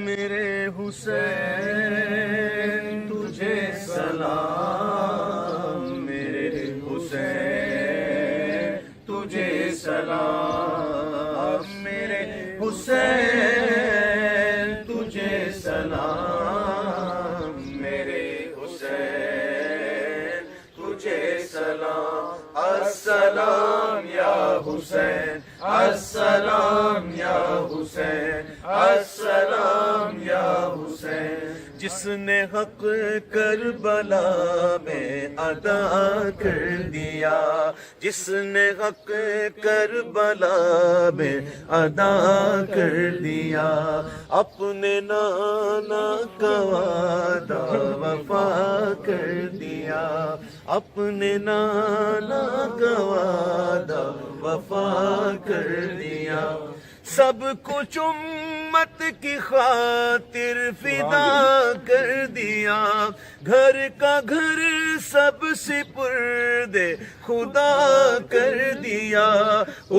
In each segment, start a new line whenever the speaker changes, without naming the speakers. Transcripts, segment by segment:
میرے حسین تجھے سلام، میرے حسین تجھے سلام، میرے حسین تجھے سلام، میرے حسین تجھے سلام۔ السلام یا حسین، السلام یا حسین، السلام یا حسین۔ جس نے حق کربلا میں ادا کر دیا، جس نے حق کربلا میں ادا کر دیا، اپنے نانا کا وعدہ وفا کر دیا، اپنے نانا کا وعدہ وفا کر دیا، سب کچھ امت کی خاطر فدا کر دیا، گھر کا گھر سب سپرد خدا کر دیا۔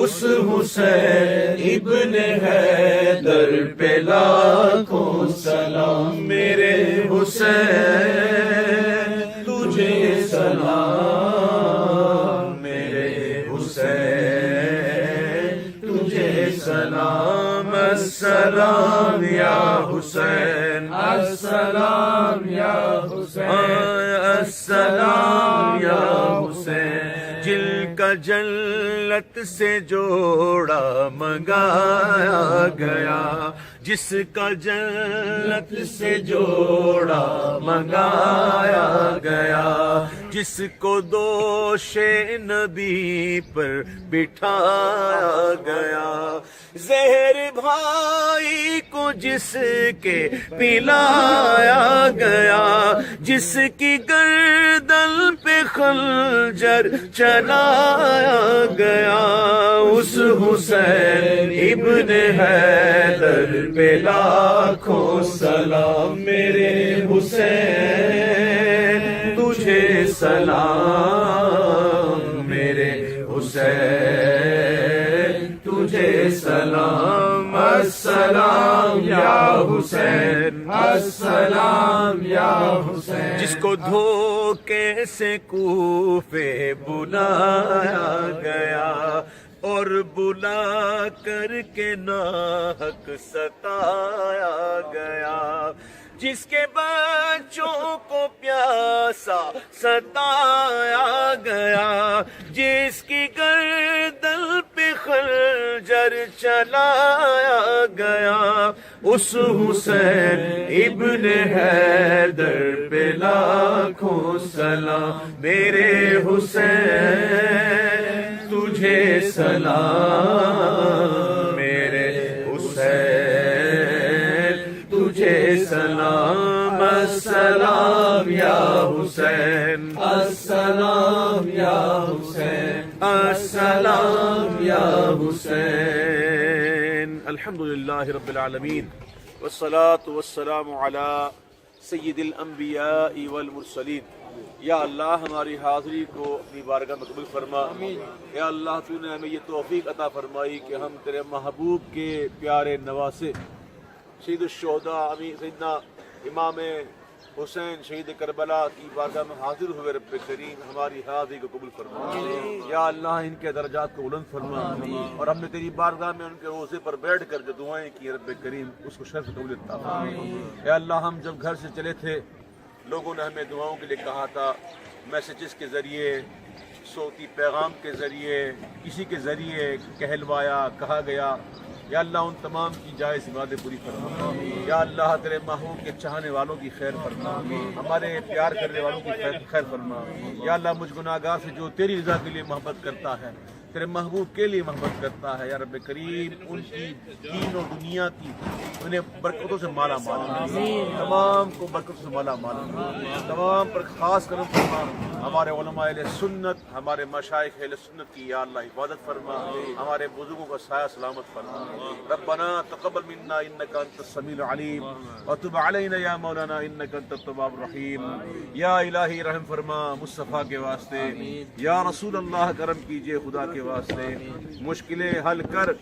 اس حسین ابن حیدر پہ لاکھوں سلام، میرے حسین تجھے سلام، میرے حسین تجھے سلام۔ السلام یا حسین، السلام یا حسین، السلام یا حسین۔ جل کا جنت سے جوڑا منگایا گیا، جس کا جنت سے جوڑا منگایا گیا، جس کو دوش نبی پر بٹھایا گیا، زہر بھائی کو جس کے پلایا گیا، جس کی گردن پہ خنجر چلایا گیا، اس حسین ابن حیدر پہ لاکھوں سلام، میرے حسین تجھے سلام، میرے حسین تجھے سلام۔ السلام یا حسین، السلام یا حسین۔ جس کو دھوکے سے کوفے بلایا گیا اور بلا کر کے ناحق ستایا گیا، جس کے بچوں کو پیاسا ستایا گیا، جس کی گردن پہ خنجر چلایا گیا، اس حسین ابن حیدر پہ لاکھوں سلام، میرے حسین تجھے سلام، میرے حسین تجھے سلام۔ السلام یا حسین، السلام یا حسین، السلام یا حسین۔ الحمدللہ رب العالمین، والصلاة والسلام علی سید الانبیاء والمرسلین۔ یا اللہ ہماری حاضری کو اپنی بارگاہ میں قبول فرما۔ یا اللہ تو نے ہمیں یہ توفیق عطا فرمائی کہ ہم تیرے محبوب کے پیارے نواسے شہید الشہداء سیدنا امام حسین شہید کربلا کی بارگاہ میں حاضر ہوئے، رب کریم ہماری حاضری کو قبول فرما۔ یا اللہ ان کے درجات کو بلند فرما، اور ہم نے تیری بارگاہ میں ان کے روضے پر بیٹھ کر جو دعائیں کی رب کریم اس کو شرف قبول عطا فرما۔ یا اللہ ہم جب گھر سے چلے تھے لوگوں نے ہمیں دعاؤں کے لیے کہا تھا، میسیجز کے ذریعے، صوتی پیغام کے ذریعے، کسی کے ذریعے کہلوایا، کہا گیا۔ یا اللہ ان تمام کی جائز عبادت پوری فرما۔ یا اللہ تیرے محبوب کے چاہنے والوں کی خیر فرما، ہمارے پیار کرنے والوں کی خیر فرما۔ یا اللہ مجھ گناہگار سے جو تیری رضا کے لیے محبت کرتا ہے، تیرے محبوب کے لیے محبت کرتا ہے، یا رب کریم ان کی دین و دنیا کی انہیں برکتوں سے مالا مال، تمام کو برکتوں سے مالا مال، تمام پر خاص کرم فرما۔ ہمارے علماء اہل سنت، ہمارے مشائخ اہل سنت کی یا اللہ حفاظت فرما، ہمارے بزرگوں کا سایہ سلامت فرما۔ ربنا تقبل منا انك انت السميع العليم وتب علينا یا مولانا انك انت التواب الرحیم۔ یا الہی رحم فرما مصطفیٰ کے واسطے، یا رسول اللہ کرم کیجئے خدا کے واسطے، مشکلیں حل کر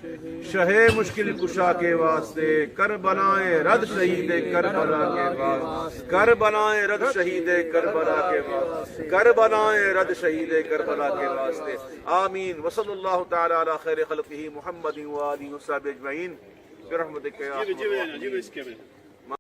شہ مشکل کشا کے واسطے، کربلائے رد شہید کربلا کے واسطے، کربلائے رد شہید کربلا کے واسطے، کربلائے رد شہید کربلا کے واسطے، آمین۔ وصلی اللہ تعالی علی خیر خلقہ محمد وآلہ وصحبہ اجمعین برحمتک یا ارحم الراحمین۔